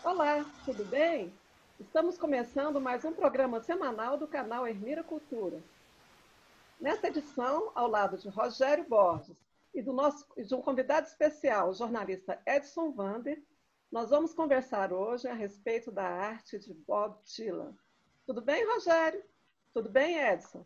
Olá, tudo bem? Estamos começando mais um programa semanal do canal Ermira Cultura. Nesta edição, ao lado de Rogério Borges e de um convidado especial, o jornalista Edson Vander, nós vamos conversar hoje a respeito da arte de Bob Dylan. Tudo bem, Rogério? Tudo bem, Edson?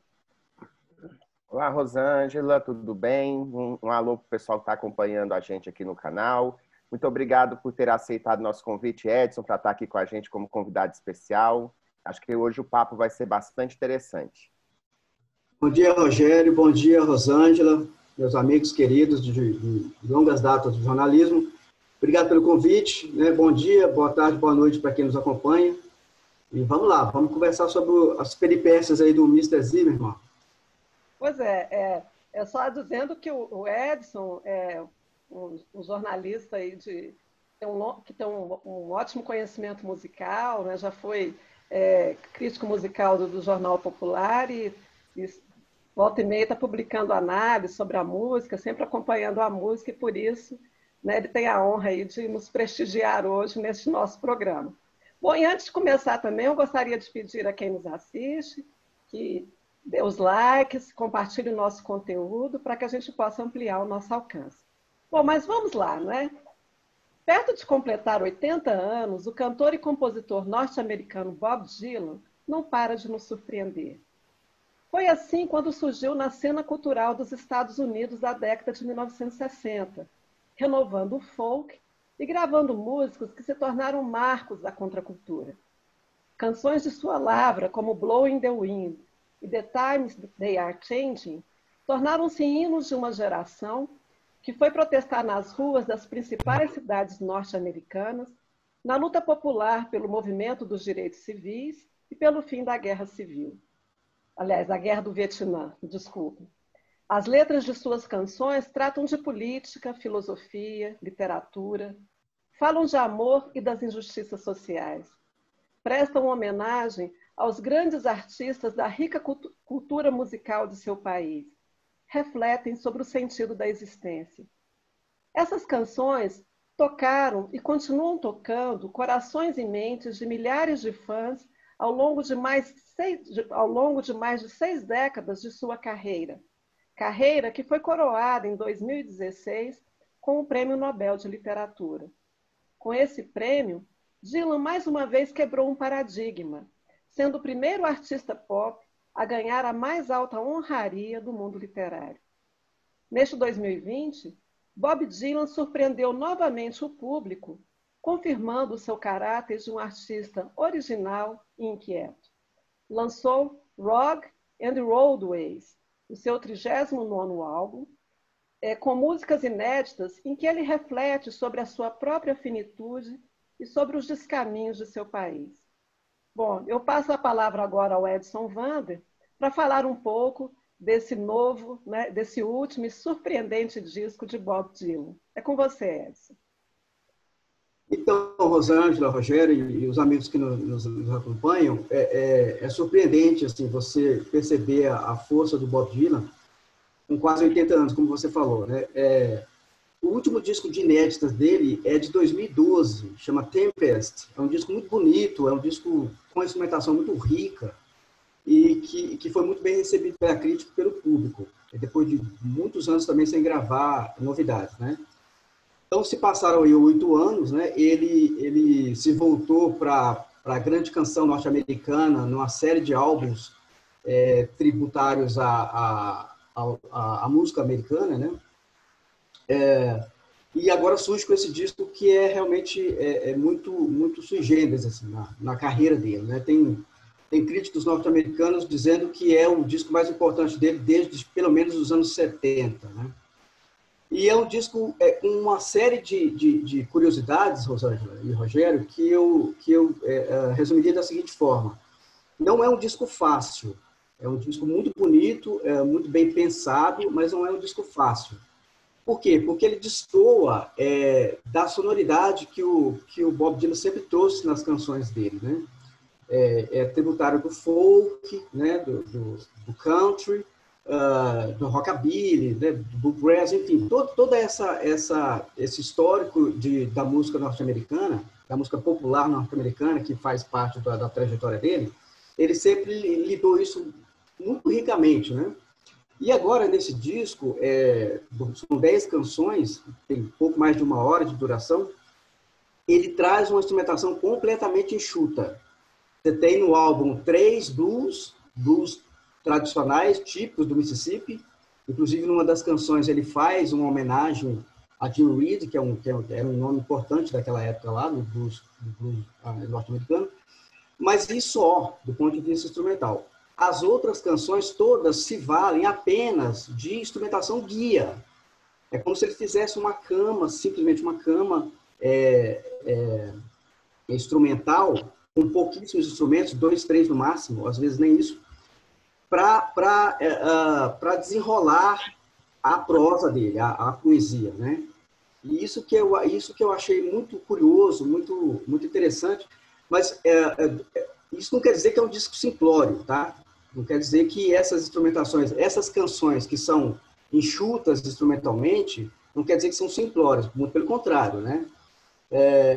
Olá, Rosângela, tudo bem? Um alô para o pessoal que está acompanhando a gente aqui no canal. Muito obrigado por ter aceitado nosso convite, Edson, para estar aqui com a gente como convidado especial. Acho que hoje o papo vai ser bastante interessante. Bom dia, Rogério. Bom dia, Rosângela, meus amigos queridos de longas datas do jornalismo. Obrigado pelo convite. Bom dia, boa tarde, boa noite para quem nos acompanha. E vamos lá, vamos conversar sobre as peripécias aí do Mr. Zimmerman. Pois é só dizendo que o Edson é um jornalista aí que tem um ótimo conhecimento musical, né? Já foi crítico musical do Jornal Popular e volta e meia está publicando análise sobre a música, sempre acompanhando a música, e por isso, né, ele tem a honra aí de nos prestigiar hoje neste nosso programa. Bom, e antes de começar também, eu gostaria de pedir a quem nos assiste que dê os likes, compartilhe o nosso conteúdo para que a gente possa ampliar o nosso alcance. Bom, mas vamos lá, né? Perto de completar 80 anos, o cantor e compositor norte-americano Bob Dylan não para de nos surpreender. Foi assim quando surgiu na cena cultural dos Estados Unidos da década de 1960, renovando o folk e gravando músicos que se tornaram marcos da contracultura. Canções de sua lavra, como Blowing the Wind e The Times They Are Changing, tornaram-se hinos de uma geração que foi protestar nas ruas das principais cidades norte-americanas, na luta popular pelo movimento dos direitos civis e pelo fim da Guerra Civil. Aliás, a Guerra do Vietnã, desculpe. As letras de suas canções tratam de política, filosofia, literatura, falam de amor e das injustiças sociais. Prestam homenagem aos grandes artistas da rica cultura musical de seu país. Refletem sobre o sentido da existência. Essas canções tocaram e continuam tocando corações e mentes de milhares de fãs ao longo de mais de 6 décadas de sua carreira. Carreira que foi coroada em 2016 com o Prêmio Nobel de Literatura. Com esse prêmio, Dylan mais uma vez quebrou um paradigma, sendo o primeiro artista pop a ganhar a mais alta honraria do mundo literário. Neste 2020, Bob Dylan surpreendeu novamente o público, confirmando o seu caráter de um artista original e inquieto. Lançou Rock and Roadways, o seu 39º álbum, com músicas inéditas em que ele reflete sobre a sua própria finitude e sobre os descaminhos de seu país. Bom, eu passo a palavra agora ao Edson Vander para falar um pouco desse novo, né, desse último e surpreendente disco de Bob Dylan. É com você, Edson. Então, Rosângela, Rogério e os amigos que nos acompanham, é surpreendente assim, você perceber a força do Bob Dylan com quase 80 anos, como você falou, né? O último disco de inéditas dele é de 2012, chama Tempest. É um disco muito bonito, é um disco com instrumentação muito rica e que foi muito bem recebido pela crítica e pelo público, depois de muitos anos também sem gravar novidades, né? Então, se passaram aí 8 anos, né? Ele se voltou para a grande canção norte-americana, numa série de álbuns tributários à música americana, né? E agora surge com esse disco que é realmente muito sui generis assim, na carreira dele, né? Tem críticos norte-americanos dizendo que é o disco mais importante dele desde pelo menos os anos 70, né? E é um disco com uma série de curiosidades, Rosângela e Rogério, que eu resumiria da seguinte forma. Não é um disco fácil, é um disco muito bonito, muito bem pensado, mas não é um disco fácil. Por quê? Porque ele destoa da sonoridade que o Bob Dylan sempre trouxe nas canções dele, né? É tributário do folk, né? do country, do rockabilly, né? Do bluegrass, enfim, todo esse histórico da música norte-americana da música popular norte-americana, que faz parte da trajetória dele, ele sempre lidou isso muito ricamente, né? E agora, nesse disco, são 10 canções, tem pouco mais de 1 hora de duração, ele traz uma instrumentação completamente enxuta. Você tem no álbum 3 blues tradicionais, típicos do Mississippi. Inclusive, numa das canções, ele faz uma homenagem a Jim Reed, que era um nome importante daquela época lá, do blues norte-americano. Mas isso só, do ponto de vista instrumental. As outras canções todas se valem apenas de instrumentação guia. É como se ele fizesse uma cama, simplesmente uma cama instrumental, com pouquíssimos instrumentos, 2, 3 no máximo, às vezes nem isso, para desenrolar a prosa dele, a poesia, né? E isso que eu achei muito curioso, muito, muito interessante, mas isso não quer dizer que é um disco simplório, tá? Não quer dizer que essas instrumentações, essas canções que são enxutas instrumentalmente, não quer dizer que são simplórias, muito pelo contrário, né?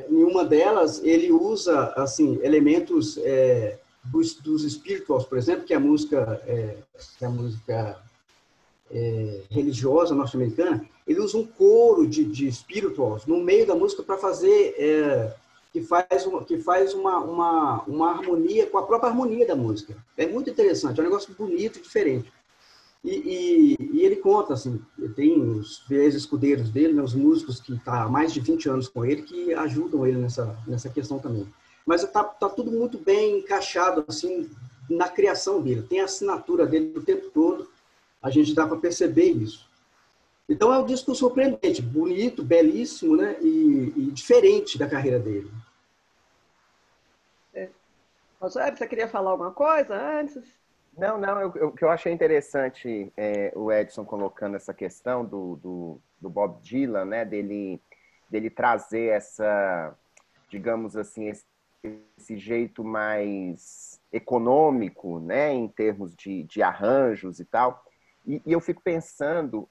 Nenhuma delas ele usa assim elementos dos spirituals, por exemplo, que é a música religiosa norte-americana. Ele usa um coro de spirituals no meio da música para fazer que faz uma harmonia com a própria harmonia da música. É muito interessante, é um negócio bonito e diferente. E ele conta, assim, tem os fiéis escudeiros dele, né, os músicos que estão há mais de 20 anos com ele, que ajudam ele nessa questão também. Mas tá tudo muito bem encaixado, assim, na criação dele. Tem a assinatura dele o tempo todo, a gente dá para perceber isso. Então é um disco surpreendente, bonito, belíssimo, né, e diferente da carreira dele. Rogério, você queria falar alguma coisa antes? Não, o que eu achei interessante o Edson colocando essa questão do Bob Dylan, né, dele trazer essa, digamos assim, esse jeito mais econômico, né, em termos de arranjos e tal. E eu fico pensando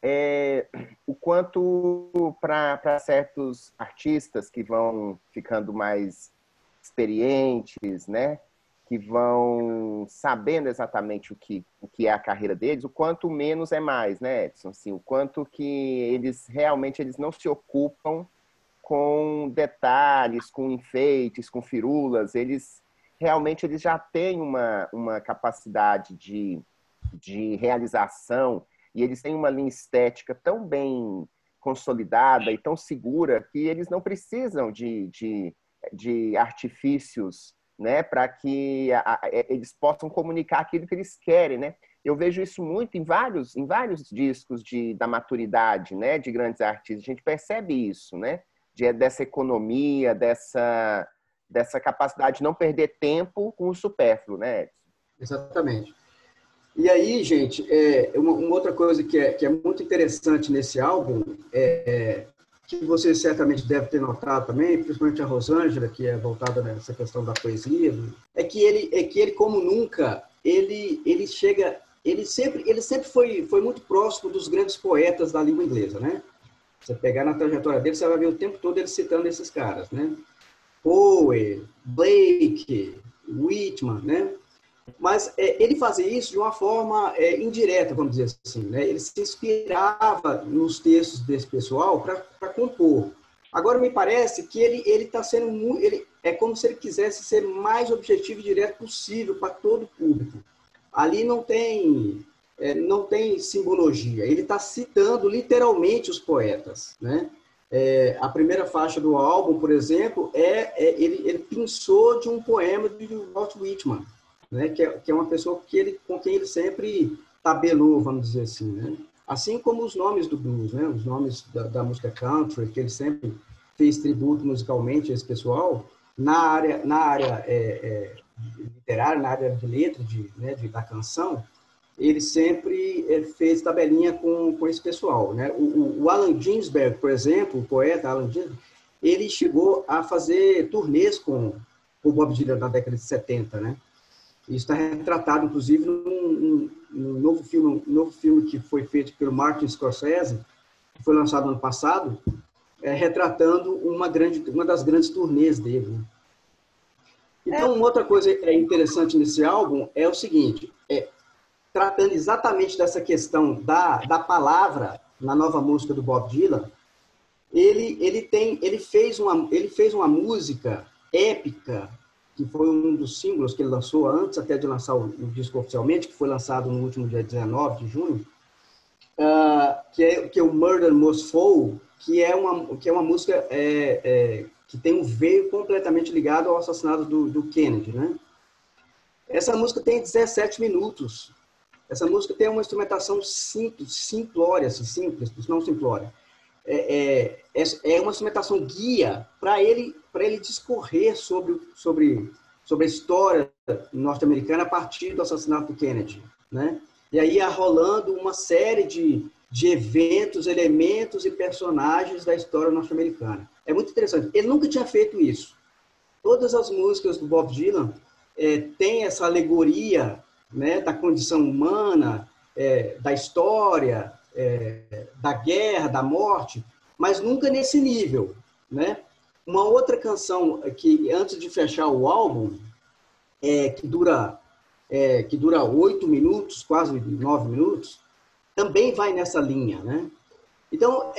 o quanto para certos artistas que vão ficando mais experientes, né, que vão sabendo exatamente o que é a carreira deles, o quanto menos é mais, né, Edson? Assim, o quanto que eles realmente não se ocupam com detalhes, com enfeites, com firulas. Eles já têm uma capacidade de realização e eles têm uma linha estética tão bem consolidada e tão segura que eles não precisam de artifícios, né, para que eles possam comunicar aquilo que eles querem, né? Eu vejo isso muito em vários discos da maturidade, né, de grandes artistas. A gente percebe isso, né, dessa economia, dessa capacidade de não perder tempo com o supérfluo, né, Edson? Exatamente. E aí, gente, uma outra coisa que é muito interessante nesse álbum que você certamente deve ter notado também, principalmente a Rosângela, que é voltada nessa questão da poesia, é que ele como nunca, ele sempre foi muito próximo dos grandes poetas da língua inglesa, né? Você pegar na trajetória dele, você vai ver o tempo todo ele citando esses caras, né? Poe, Blake, Whitman, né? Mas ele fazia isso de uma forma indireta, vamos dizer assim, né? Ele se inspirava nos textos desse pessoal para compor. Agora, me parece que ele está sendo é como se ele quisesse ser mais objetivo e direto possível para todo o público. Ali não tem simbologia. Ele está citando literalmente os poetas, né? A primeira faixa do álbum, por exemplo, ele pensou de um poema de Walt Whitman, né, que é uma pessoa com quem ele sempre tabelou, vamos dizer assim, né? Assim como os nomes do blues, né? Os nomes da música country, que ele sempre fez tributo musicalmente a esse pessoal, na área literária, na área de letra, da canção, ele sempre fez tabelinha com esse pessoal, né? O Allen Ginsberg, por exemplo, o poeta Allen Ginsberg, ele chegou a fazer turnês com o Bob Dylan na década de 70, né? Isso está retratado, inclusive, num novo filme que foi feito pelo Martin Scorsese, que foi lançado ano passado, retratando uma das grandes turnês dele. Né? Então, uma outra coisa interessante nesse álbum é o seguinte, tratando exatamente dessa questão da palavra na nova música do Bob Dylan, ele fez uma música épica, que foi um dos símbolos que ele lançou antes até de lançar o disco oficialmente, que foi lançado no último dia 19 de junho, que é o Murder Most Fall, que é uma música que tem um veio completamente ligado ao assassinato do Kennedy, né? Essa música tem 17 minutos. Essa música tem uma instrumentação simplória, assim, simples, não simplória. É uma instrumentação guia para ele discorrer sobre a história norte-americana a partir do assassinato do Kennedy, né? E aí ia rolando uma série de eventos, elementos e personagens da história norte-americana. É muito interessante. Ele nunca tinha feito isso. Todas as músicas do Bob Dylan têm essa alegoria, né, da condição humana, da história, da guerra, da morte, mas nunca nesse nível, né? Uma outra canção que, antes de fechar o álbum, que dura 8 minutos, quase 9 minutos, também vai nessa linha, né? Então,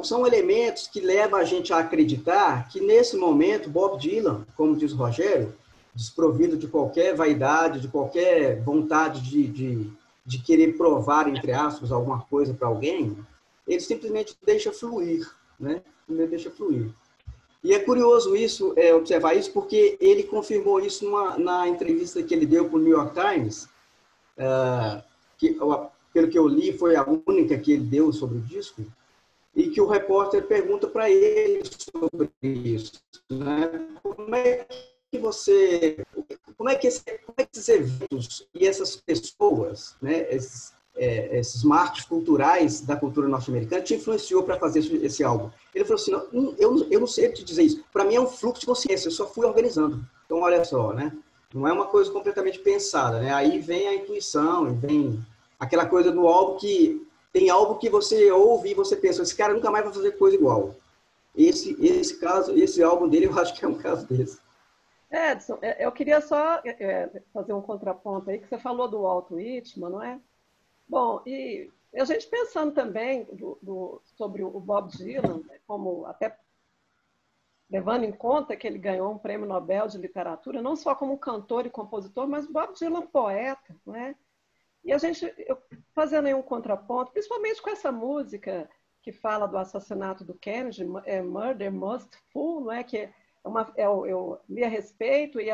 são elementos que levam a gente a acreditar que, nesse momento, Bob Dylan, como diz o Rogério, desprovido de qualquer vaidade, de qualquer vontade de querer provar, entre aspas, alguma coisa para alguém, ele simplesmente deixa fluir, né? Ele deixa fluir. E é curioso observar isso, porque ele confirmou isso na entrevista que ele deu para o New York Times, que, pelo que eu li, foi a única que ele deu sobre o disco, e que o repórter pergunta para ele sobre isso, né? Como é que esses eventos e essas pessoas, né, esses marcos culturais da cultura norte-americana te influenciou para fazer esse álbum? Ele falou assim, eu não sei te dizer isso, para mim é um fluxo de consciência, eu só fui organizando. Então, olha só, né? Não é uma coisa completamente pensada, né? Aí vem a intuição, vem aquela coisa do álbum que tem álbum que você ouve e você pensa, esse cara nunca mais vai fazer coisa igual. Esse álbum dele, eu acho que é um caso desse. Edson, eu queria só fazer um contraponto aí, que você falou do Walt Whitman, não é? Bom, e a gente pensando também sobre o Bob Dylan, né, como até levando em conta que ele ganhou um prêmio Nobel de Literatura, não só como cantor e compositor, mas Bob Dylan poeta, não é? E fazendo aí um contraponto, principalmente com essa música que fala do assassinato do Kennedy, Murder Most Fall, não é? Que eu li a respeito, e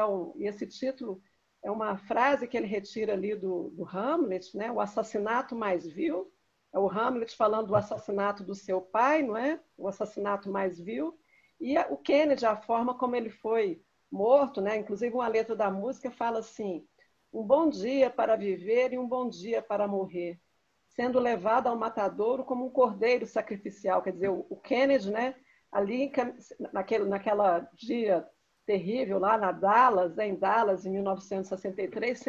esse título é uma frase que ele retira ali do Hamlet, né? O assassinato mais vil. É o Hamlet falando do assassinato do seu pai, não é? O assassinato mais vil. E o Kennedy, a forma como ele foi morto, né? Inclusive uma letra da música fala assim: um bom dia para viver e um bom dia para morrer, sendo levado ao matadouro como um cordeiro sacrificial. Quer dizer, o Kennedy, né? Ali naquela dia terrível lá em Dallas, em 1963,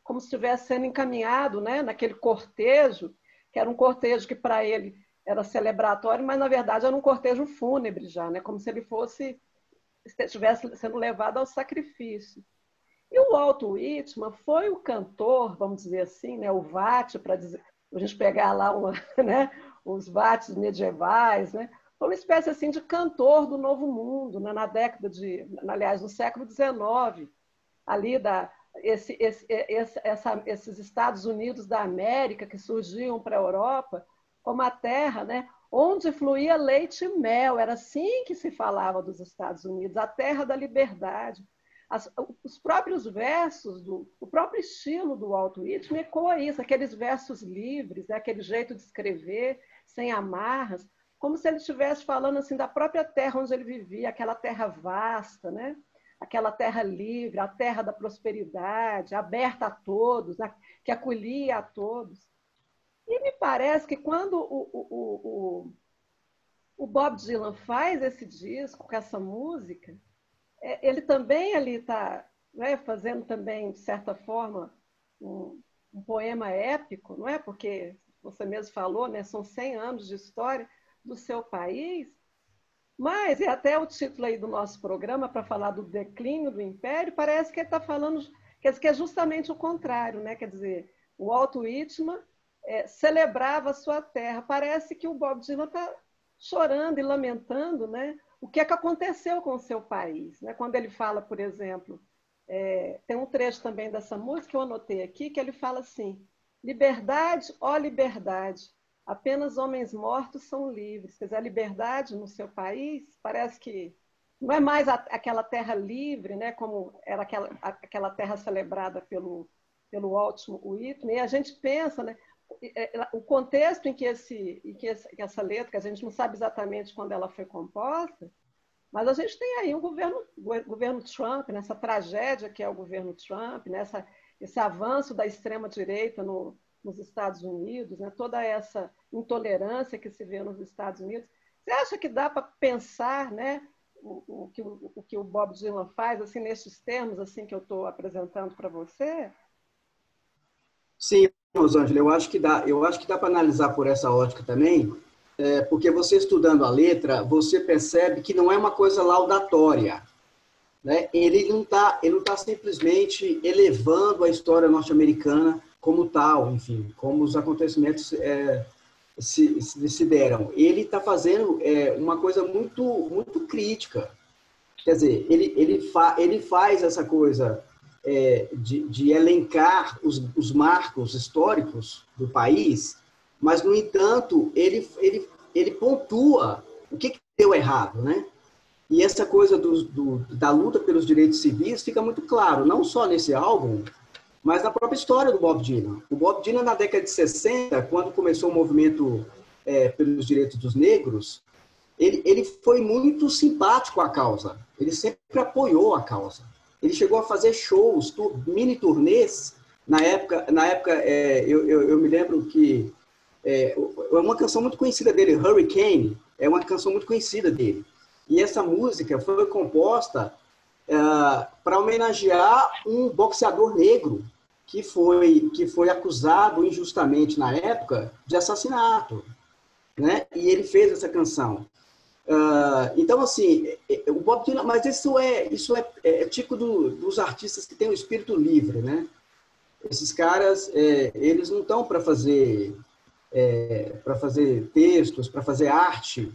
como se estivesse sendo encaminhado, né, naquele cortejo, que era um cortejo que para ele era celebratório, mas na verdade era um cortejo fúnebre já, né, como se ele estivesse sendo levado ao sacrifício. E o Walt Whitman foi o cantor, vamos dizer assim, né, o vate, para a gente pegar lá né, os vates medievais, né, foi uma espécie assim de cantor do Novo Mundo, né, aliás, no século XIX, ali esses Estados Unidos da América que surgiam para a Europa como a terra, né, onde fluía leite e mel. Era assim que se falava dos Estados Unidos, a terra da liberdade. Os próprios versos, o próprio estilo do Walt Whitman ecoa isso, aqueles versos livres, né, aquele jeito de escrever, sem amarras, como se ele estivesse falando assim da própria terra onde ele vivia, aquela terra vasta, né? Aquela terra livre, a terra da prosperidade, aberta a todos, né? Que acolhia a todos. E me parece que quando o Bob Dylan faz esse disco, com essa música, ele também ali está, né, fazendo também, de certa forma, um poema épico, não é? Porque você mesmo falou, né, são 100 anos de história, do seu país, mas, e até o título aí do nosso programa, para falar do declínio do Império, parece que ele está falando, quer dizer, que é justamente o contrário, né? Quer dizer, o Walt Whitman celebrava a sua terra. Parece que o Bob Dylan está chorando e lamentando, né? O que é que aconteceu com o seu país, né? Quando ele fala, por exemplo, tem um trecho também dessa música que eu anotei aqui, que ele fala assim: liberdade, ó liberdade, apenas homens mortos são livres. Quer dizer, a liberdade no seu país parece que não é mais aquela terra livre, né, como era aquela terra celebrada pelo Walt Whitman. E a gente pensa, né, o contexto em que essa letra, que a gente não sabe exatamente quando ela foi composta, mas a gente tem aí o governo Trump, nessa tragédia que é o governo Trump, esse avanço da extrema-direita nos Estados Unidos, né? Toda essa intolerância que se vê nos Estados Unidos. Você acha que dá para pensar, né, o que o Bob Dylan faz assim, nesses termos assim, que eu estou apresentando para você? Sim, Rosângela, eu acho que dá para analisar por essa ótica também, porque você estudando a letra, você percebe que não é uma coisa laudatória, né? Ele não tá simplesmente elevando a história norte-americana como tal, enfim, como os acontecimentos se deram. Ele está fazendo uma coisa muito, muito crítica. Quer dizer, ele faz essa coisa de elencar os marcos históricos do país, mas, no entanto, ele pontua o que deu errado, né? E essa coisa da luta pelos direitos civis fica muito claro, não só nesse álbum, mas na própria história do Bob Dylan. O Bob Dylan, na década de 60, quando começou o movimento pelos direitos dos negros, ele foi muito simpático à causa. Ele sempre apoiou a causa. Ele chegou a fazer shows, mini turnês. Na época eu me lembro que é uma canção muito conhecida dele, Hurricane, é uma canção muito conhecida dele. E essa música foi composta para homenagear um boxeador negro que foi acusado injustamente na época de assassinato, né? E ele fez essa canção. Então, assim, o Bob Dylan, mas isso é típico dos artistas que têm o espírito livre, né? Esses caras, eles não estão para fazer textos, para fazer arte,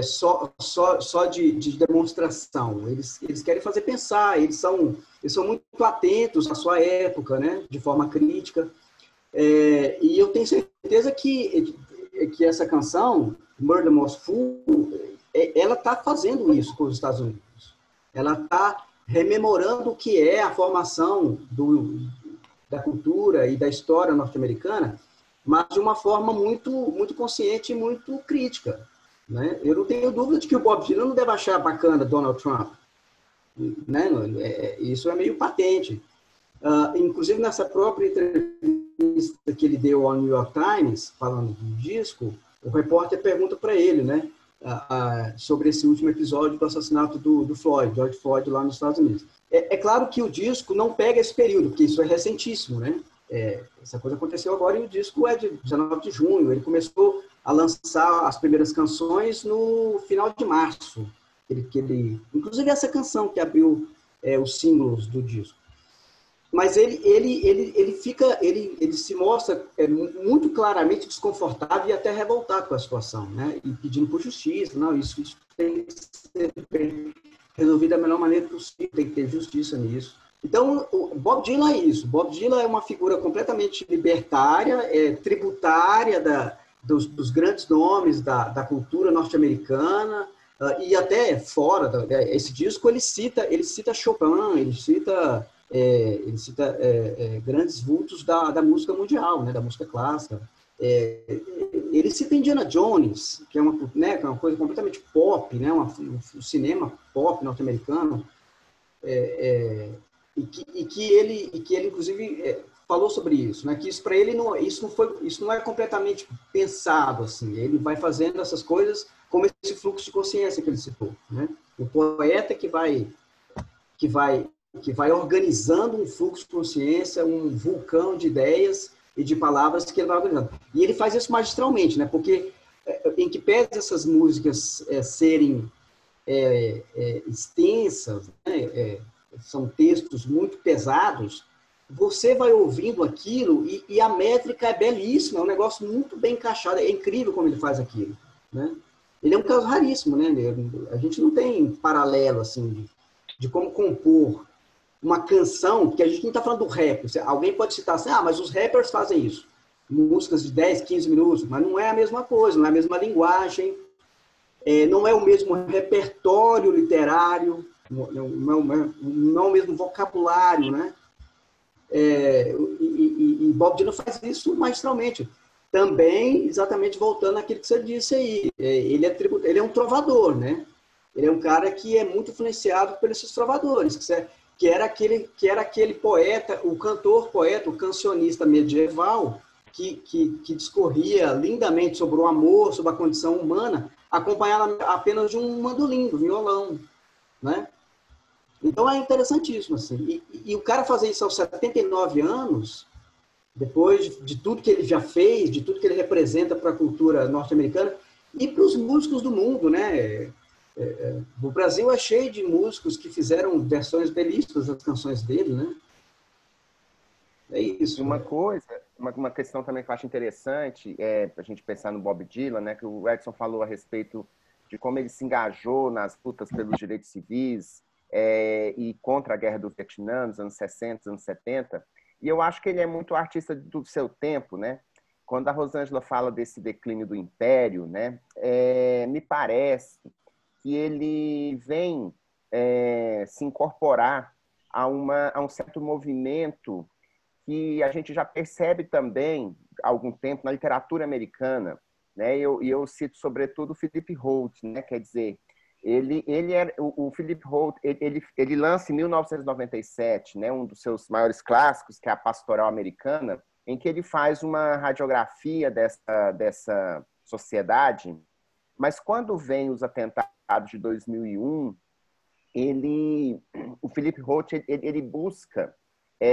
só de demonstração. Eles querem fazer pensar, eles são muito atentos à sua época, né? De forma crítica. E eu tenho certeza que essa canção, Murder Most Fool, ela está fazendo isso com os Estados Unidos. Ela está rememorando o que é a formação da cultura e da história norte-americana, mas de uma forma muito, muito consciente e muito crítica, né? Eu não tenho dúvida de que o Bob Dylan não deve achar bacana Donald Trump, né? Isso é meio patente. Inclusive, nessa própria entrevista que ele deu ao New York Times, falando do disco, o repórter pergunta para ele, né, sobre esse último episódio do assassinato do Floyd, George Floyd, lá nos Estados Unidos. É claro que o disco não pega esse período, porque isso é recentíssimo, né? Essa coisa aconteceu agora e o disco é de 19 de junho. Ele começou a lançar as primeiras canções no final de março. Inclusive essa canção que abriu os símbolos do disco. Mas ele se mostra muito claramente desconfortável e até revoltado com a situação, né? E pedindo por justiça. Não, isso tem que ser resolvido da melhor maneira possível, tem que ter justiça nisso. Então, o Bob Dylan é isso. Bob Dylan é uma figura completamente libertária, tributária dos grandes nomes da cultura norte-americana, e até fora. Esse disco ele cita Chopin, ele cita grandes vultos da música mundial, né, da música clássica. Ele cita Indiana Jones, que é uma coisa completamente pop, né, um cinema pop norte-americano, e que ele inclusive falou sobre isso, né, que isso para ele isso não é completamente pensado assim. Ele vai fazendo essas coisas como esse fluxo de consciência que ele citou, né? O poeta que vai organizando um fluxo de consciência, um vulcão de ideias e de palavras que ele vai organizando. E ele faz isso magistralmente, né? Porque em que pese essas músicas serem extensas, né? São textos muito pesados, você vai ouvindo aquilo e a métrica é belíssima, é um negócio muito bem encaixado, é incrível como ele faz aquilo, né? Ele é um caso raríssimo, né? A gente não tem paralelo, assim, de como compor uma canção, porque a gente não está falando do rap. Alguém pode citar assim, mas os rappers fazem isso. Músicas de 10, 15 minutos, mas não é a mesma coisa, não é a mesma linguagem, não é o mesmo repertório literário, não é o mesmo vocabulário, né? E Bob Dylan faz isso magistralmente. Também, exatamente voltando àquilo que você disse aí, ele é um trovador, né? Ele é um cara que é muito influenciado por esses trovadores, que era aquele poeta, o cantor, poeta, o cancionista medieval, que discorria lindamente sobre o amor, sobre a condição humana, acompanhado apenas de um mandolim, do violão, né? Então é interessantíssimo, assim. E o cara fazer isso aos 79 anos, depois de tudo que ele já fez, de tudo que ele representa para a cultura norte-americana e para os músicos do mundo, né? O Brasil é cheio de músicos que fizeram versões belíssimas das canções dele, né? É isso. Uma coisa, uma questão também que eu acho interessante a gente pensar no Bob Dylan, né? Que o Edson falou a respeito de como ele se engajou nas lutas pelos direitos civis e contra a guerra do Vietnã, nos anos 60, anos 70. E eu acho que ele é muito artista do seu tempo, né? Quando a Rosângela fala desse declínio do império, né? Me parece que ele vem se incorporar a um certo movimento que a gente já percebe também há algum tempo na literatura americana, né? Eu cito sobretudo o Philip Roth, né? Quer dizer, o Philip Roth, ele lança em 1997, né? Um dos seus maiores clássicos, que é a Pastoral Americana, em que ele faz uma radiografia dessa sociedade. Mas quando vem os atentados de 2001, o Philip Roth ele busca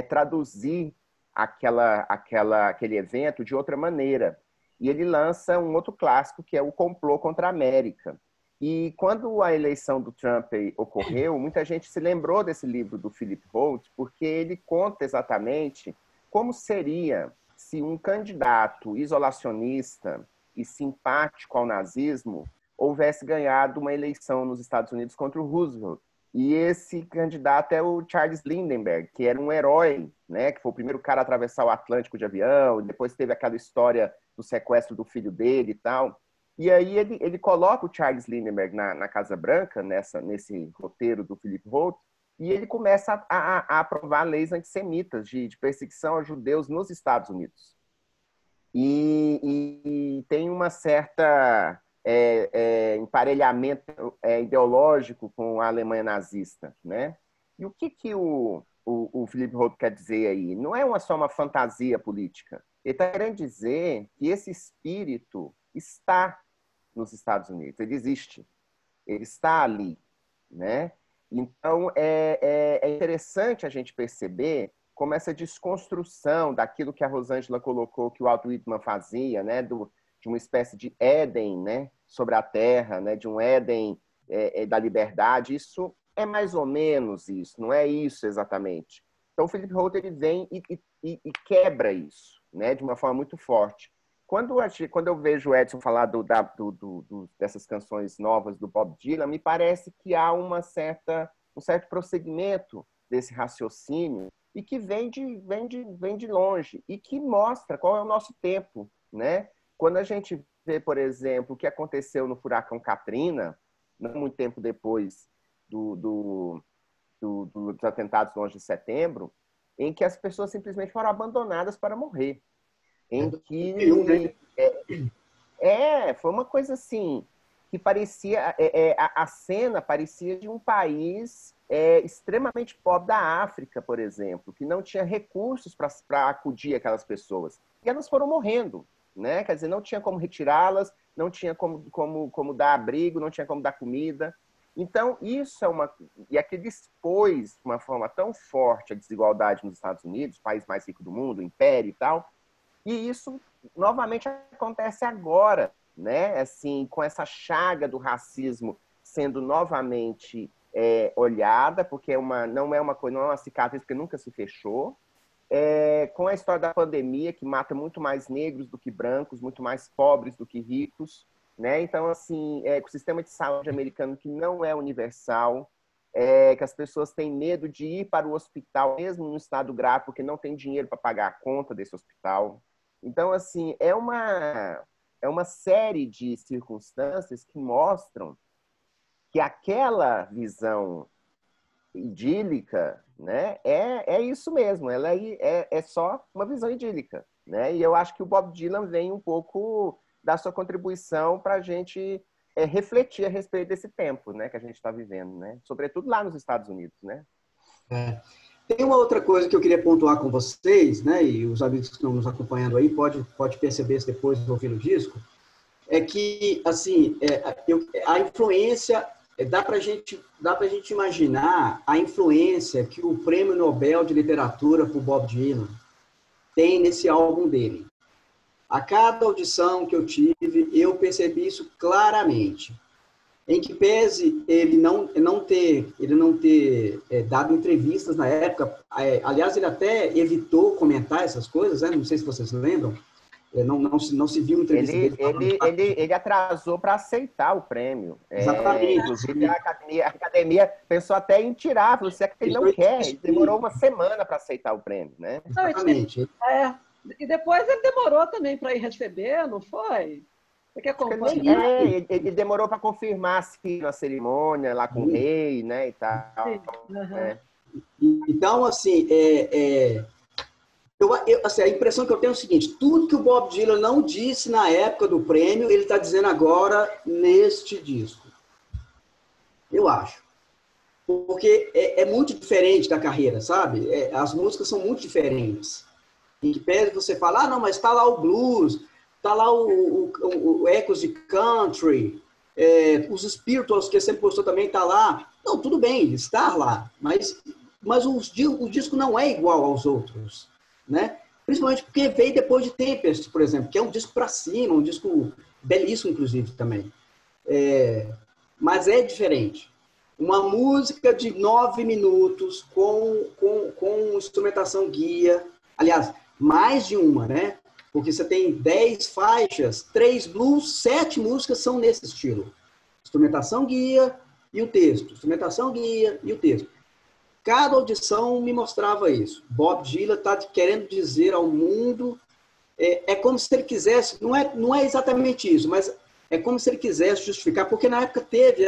traduzir aquele evento de outra maneira. E ele lança um outro clássico, que é o Complô contra a América. E quando a eleição do Trump ocorreu, muita gente se lembrou desse livro do Philip Roth, porque ele conta exatamente como seria se um candidato isolacionista e simpático ao nazismo houvesse ganhado uma eleição nos Estados Unidos contra o Roosevelt. E esse candidato é o Charles Lindbergh, que era um herói, né? Que foi o primeiro cara a atravessar o Atlântico de avião, depois teve aquela história do sequestro do filho dele e tal. E aí ele coloca o Charles Lindbergh na Casa Branca, nesse roteiro do Philip Roth, e ele começa a aprovar leis antissemitas de perseguição a judeus nos Estados Unidos. E tem uma certa emparelhamento ideológico com a Alemanha nazista, né? E o que o Philip Roth quer dizer aí? Não é só uma fantasia política. Ele está querendo dizer que esse espírito está nos Estados Unidos, ele existe, ele está ali, né? Então, é interessante a gente perceber como essa desconstrução daquilo que a Rosângela colocou, que o Walt Whitman fazia, né? De uma espécie de Éden, né? Sobre a Terra, né? De um Éden da liberdade. Isso é mais ou menos isso, não é isso exatamente. Então, o Philip Roth ele vem e quebra isso, né? De uma forma muito forte. Quando eu vejo o Edson falar dessas canções novas do Bob Dylan, me parece que há um certo prosseguimento desse raciocínio e que vem de longe e que mostra qual é o nosso tempo, né? Quando a gente vê, por exemplo, o que aconteceu no furacão Katrina, não muito tempo depois dos atentados do 11 de setembro, em que as pessoas simplesmente foram abandonadas para morrer. Em que foi uma coisa assim que parecia a cena parecia de um país extremamente pobre da África, por exemplo, que não tinha recursos para acudir aquelas pessoas, e elas foram morrendo, né? Quer dizer, não tinha como retirá-las, não tinha como dar abrigo, não tinha como dar comida. Então isso e aquilo expôs de uma forma tão forte a desigualdade nos Estados Unidos, o país mais rico do mundo, o império e tal. E isso, novamente, acontece agora, né? Assim, com essa chaga do racismo sendo novamente olhada, porque não é uma cicatriz que nunca se fechou, com a história da pandemia, que mata muito mais negros do que brancos, muito mais pobres do que ricos, né? Então, assim, com o sistema de saúde americano que não é universal, que as pessoas têm medo de ir para o hospital, mesmo no estado grave, porque não tem dinheiro para pagar a conta desse hospital. Então, assim, é uma série de circunstâncias que mostram que aquela visão idílica, né, é isso mesmo, ela é só uma visão idílica, né? E eu acho que o Bob Dylan vem um pouco da sua contribuição para a gente refletir a respeito desse tempo, né, que a gente está vivendo, né? Sobretudo lá nos Estados Unidos, né? Tem uma outra coisa que eu queria pontuar com vocês, né, e os amigos que estão nos acompanhando aí pode perceber isso depois ouvindo o disco, é que, assim, a influência, dá para gente imaginar a influência que o Prêmio Nobel de Literatura por Bob Dylan tem nesse álbum dele. A cada audição que eu tive, eu percebi isso claramente. Em que pese ele não ter dado entrevistas na época, aliás, ele até evitou comentar essas coisas, né? Não sei se vocês lembram, não se viu entrevista dele. Ele atrasou para aceitar o prêmio. Exatamente. Inclusive, a academia pensou até em tirar, falou assim, que ele não quer. Ele demorou uma semana para aceitar o prêmio, né? Exatamente. E depois ele demorou também para ir receber, não foi? Você quer acompanhar? Ele demorou para confirmar assim, na cerimônia lá com o rei, né, e tal. Então, assim, assim, a impressão que eu tenho é o seguinte: tudo que o Bob Dylan não disse na época do prêmio, ele está dizendo agora neste disco. Eu acho. Porque é muito diferente da carreira, sabe? As músicas são muito diferentes. Em que pese você fala, não, mas está lá o blues, está lá o Ecos de Country, os Spirituals, que sempre postou também, está lá. Não, tudo bem, está lá, mas o disco não é igual aos outros, né? Principalmente porque veio depois de Tempest, por exemplo, que é um disco para cima, um disco belíssimo, inclusive, também. Mas é diferente. Uma música de 9 minutos com instrumentação guia, aliás, mais de uma, né? Porque você tem 10 faixas, 3 blues, 7 músicas são nesse estilo. Instrumentação guia e o texto. Instrumentação guia e o texto. Cada audição me mostrava isso. Bob Dylan está querendo dizer ao mundo, é como se ele quisesse, não é exatamente isso, mas é como se ele quisesse justificar, porque na época teve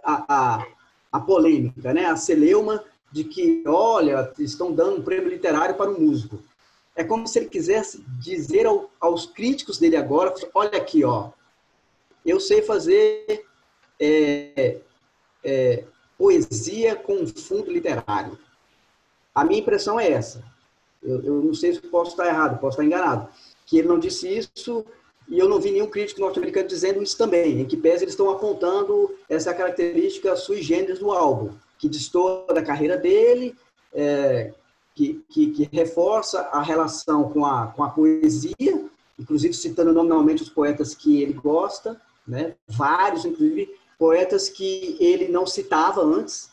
a polêmica, né? A celeuma de que, olha, estão dando um prêmio literário para um músico. É como se ele quisesse dizer aos críticos dele agora, olha aqui, ó, eu sei fazer poesia com fundo literário. A minha impressão é essa. Eu não sei se posso estar errado, posso estar enganado. Que ele não disse isso e eu não vi nenhum crítico norte-americano dizendo isso também, em que pese eles estão apontando essa característica sui generis do álbum, que destoa da carreira dele, que reforça a relação com a poesia, inclusive citando nominalmente os poetas que ele gosta, né? Vários, inclusive, poetas que ele não citava antes.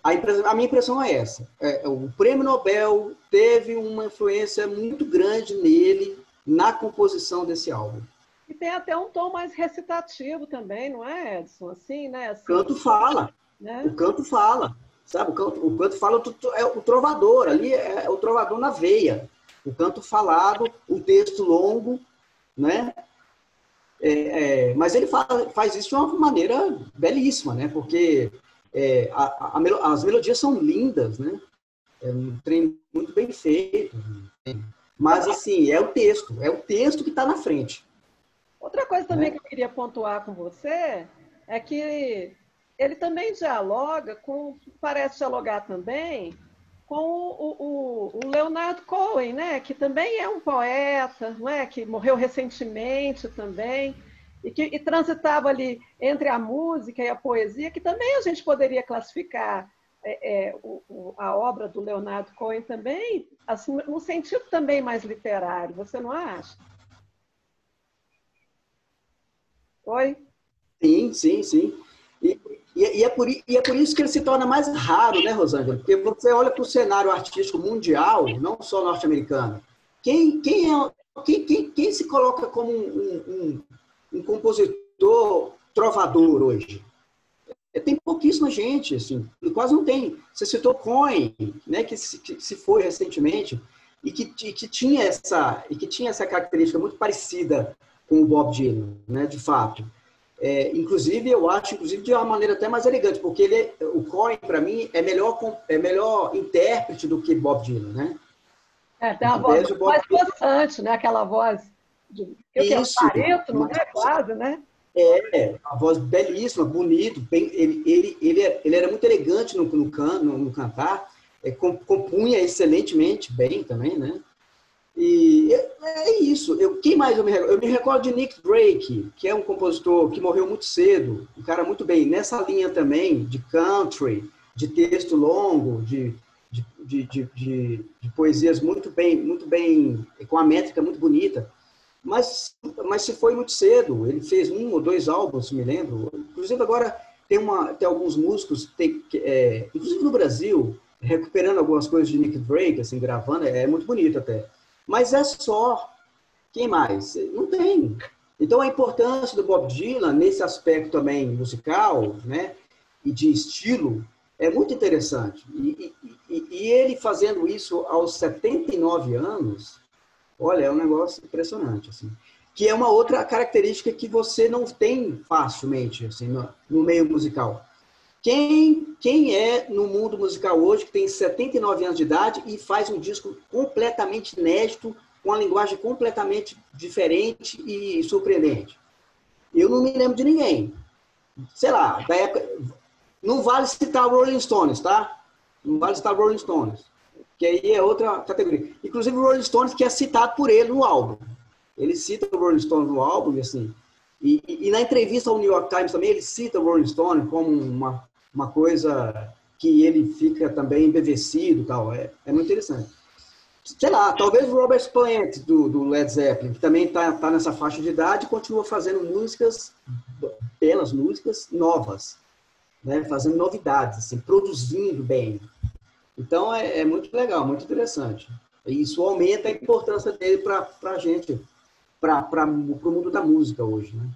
A minha impressão é essa. O Prêmio Nobel teve uma influência muito grande nele, na composição desse álbum. E tem até um tom mais recitativo também, não é, Edson? Assim, né? Assim, o canto fala. Né? O canto fala. Sabe? O canto fala, é o trovador, ali é o trovador na veia. O canto falado, o texto longo, né? Mas ele faz isso de uma maneira belíssima, né? Porque as melodias são lindas, né? É um trem muito bem feito. Mas, assim, é o texto que está na frente. Outra coisa também que eu queria pontuar com você é que ele também dialoga parece dialogar também com o Leonard Cohen, né? Que também é um poeta, não é? Que morreu recentemente também, e transitava ali entre a música e a poesia, que também a gente poderia classificar a obra do Leonard Cohen também, assim, num sentido também mais literário, você não acha? Oi? Sim, sim, sim. E é por isso que ele se torna mais raro, né, Rosângela? Porque você olha para o cenário artístico mundial, não só norte-americano. Quem se coloca como um compositor trovador hoje? Tem pouquíssima gente, assim, quase não tem. Você citou Cohen, né, que se foi recentemente, e que tinha essa característica muito parecida com o Bob Dylan, né, de fato. Inclusive, eu acho, inclusive, de uma maneira até mais elegante, porque o Cohen, para mim, é melhor intérprete do que Bob Dylan, né? Tem Em uma que voz pese o muito Bob mais possante, né? Aquela voz que é um isso, barítono, mas né? Quase, né? uma voz belíssima, bonito, bem, ele era muito elegante no cantar, compunha excelentemente bem também, né? E é isso. Quem mais eu me recordo? Eu me recordo de Nick Drake, que é um compositor que morreu muito cedo, um cara muito bem, nessa linha também, de country, de texto longo, de poesias muito bem, com a métrica muito bonita. Mas se foi muito cedo. Ele fez 1 ou 2 álbuns, me lembro. Inclusive, agora tem alguns músicos, inclusive no Brasil, recuperando algumas coisas de Nick Drake, assim, gravando, é muito bonito até. Mas é só. Quem mais? Não tem. Então, a importância do Bob Dylan, nesse aspecto também musical, né, e de estilo, é muito interessante. E ele fazendo isso aos 79 anos, olha, é um negócio impressionante, assim. Que é uma outra característica que você não tem facilmente, assim, no meio musical. Quem é no mundo musical hoje que tem 79 anos de idade e faz um disco completamente inédito, com uma linguagem completamente diferente e surpreendente? Eu não me lembro de ninguém. Sei lá, da época. Não vale citar Rolling Stones, tá? Não vale citar Rolling Stones. Que aí é outra categoria. Inclusive o Rolling Stones, que é citado por ele no álbum. Ele cita o Rolling Stones no álbum, assim. E na entrevista ao New York Times também, ele cita o Rolling Stone como uma coisa que ele fica também embevecido e tal. É muito interessante. Sei lá, talvez o Robert Plant, do Led Zeppelin, que também tá nessa faixa de idade, continua fazendo músicas, belas músicas novas, né? Fazendo novidades, assim, produzindo bem. Então é muito legal, muito interessante. E isso aumenta a importância dele para a gente, para o mundo da música hoje, né?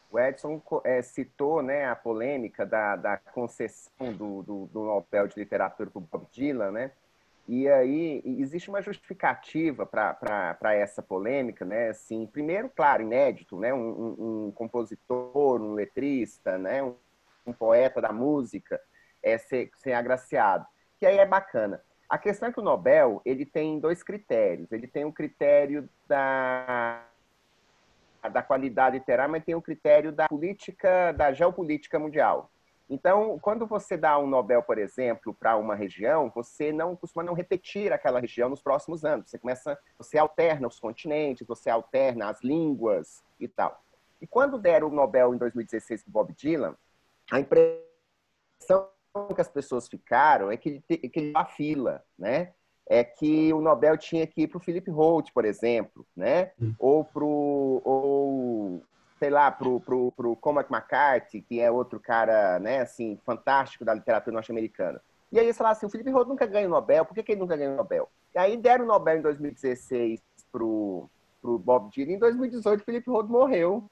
O Edson citou, né, a polêmica da concessão do Nobel de Literatura para o Bob Dylan, né? E aí existe uma justificativa para essa polêmica, né? Assim, primeiro, claro, inédito, né? Um compositor, um letrista, né? Um poeta da música ser agraciado, que aí é bacana. A questão é que o Nobel ele tem dois critérios. Ele tem um critério da qualidade literária, mas tem o critério da política, da geopolítica mundial. Então, quando você dá um Nobel, por exemplo, para uma região, você não costuma não repetir aquela região nos próximos anos. Você alterna os continentes, você alterna as línguas e tal. E quando deram o Nobel em 2016 para Bob Dylan, a impressão que as pessoas ficaram é que ele a fila, né? É que o Nobel tinha que ir para o Philip Roth, por exemplo, né? Ou sei lá, pro Cormac McCarthy, que é outro cara, né, assim, fantástico da literatura norte-americana. E aí eles falaram assim, o Philip Roth nunca ganha o Nobel, por que ele nunca ganha o Nobel? E aí deram o Nobel em 2016 pro Bob Dylan, e em 2018 o Philip Roth morreu.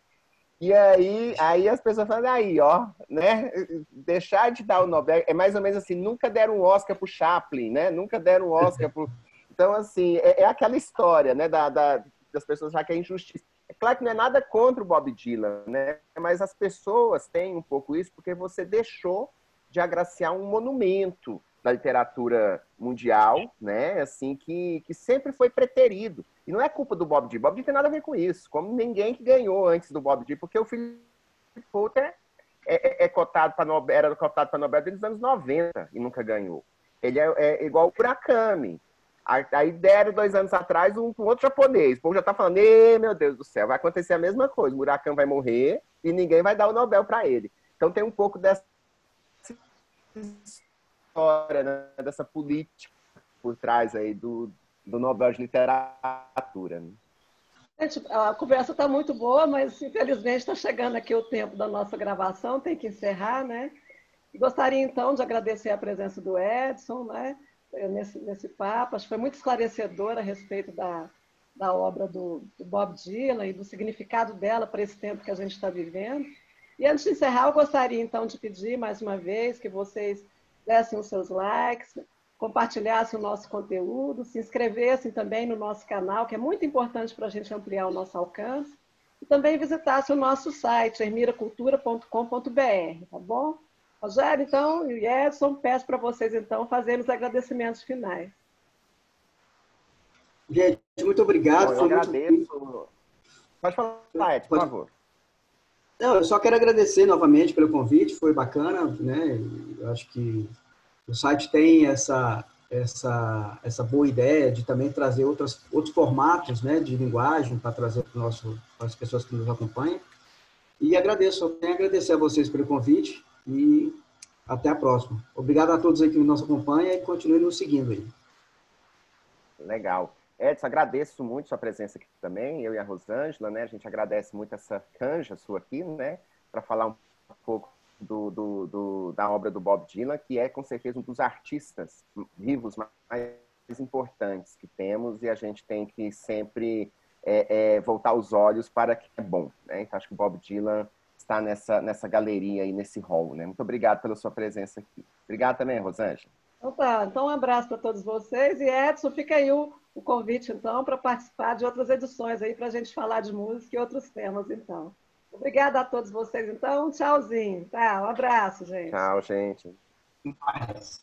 E aí as pessoas falam, aí, ó, né? Deixar de dar o Nobel é mais ou menos assim, nunca deram um Oscar pro Chaplin, né? Nunca deram um Oscar pro. Então, assim, é aquela história, né? Das pessoas achar que é injustiça. É claro que não é nada contra o Bob Dylan, né? Mas as pessoas têm um pouco isso porque você deixou de agraciar um monumento da literatura mundial, né? Assim, que sempre foi preterido. E não é culpa do Bob Dylan. Bob Dylan tem nada a ver com isso, como ninguém que ganhou antes do Bob Dylan, porque o Philip Potter cotado para Nobel, era cotado para Nobel desde os anos 90 e nunca ganhou. Ele é igual o Murakami. Aí deram 2 anos atrás um outro japonês. O povo já está falando, meu Deus do céu, vai acontecer a mesma coisa. O Murakami vai morrer e ninguém vai dar o Nobel para ele. Então tem um pouco dessa história, né, dessa política por trás aí do Nobel de Literatura. Né? Gente, a conversa está muito boa, mas infelizmente está chegando aqui o tempo da nossa gravação, tem que encerrar, né? Gostaria, então, de agradecer a presença do Edson, né, nesse papo. Acho que foi muito esclarecedor a respeito da obra do Bob Dylan e do significado dela para esse tempo que a gente está vivendo. E antes de encerrar, eu gostaria, então, de pedir mais uma vez que vocês dessem os seus likes, compartilhassem o nosso conteúdo, se inscrevessem também no nosso canal, que é muito importante para a gente ampliar o nosso alcance, e também visitassem o nosso site, ermiracultura.com.br, tá bom? Rogério, então, e Edson, peço para vocês, então, fazerem os agradecimentos finais. Gente, muito obrigado. Bom, eu agradeço. Pode falar, Edson, por favor. Não, eu só quero agradecer novamente pelo convite, foi bacana, né? Eu acho que o site tem essa boa ideia de também trazer outros formatos, né, de linguagem para trazer para as pessoas que nos acompanham. E tenho a agradecer a vocês pelo convite e até a próxima. Obrigado a todos aí que nos acompanham e continuem nos seguindo aí. Legal. Edson, agradeço muito sua presença aqui também, eu e a Rosângela, né? A gente agradece muito essa canja sua aqui, né? Para falar um pouco da obra do Bob Dylan, que é com certeza um dos artistas vivos mais importantes que temos, e a gente tem que sempre voltar os olhos para que é bom, né? Então acho que o Bob Dylan está nessa galeria aí, nesse hall, né? Muito obrigado pela sua presença aqui. Obrigado também, Rosângela. Então tá, então um abraço para todos vocês, e Edson, fica aí o convite, então, para participar de outras edições aí, para a gente falar de música e outros temas, então. Obrigada a todos vocês, então. Tchauzinho. Tá, um abraço, gente. Tchau, gente. Mas...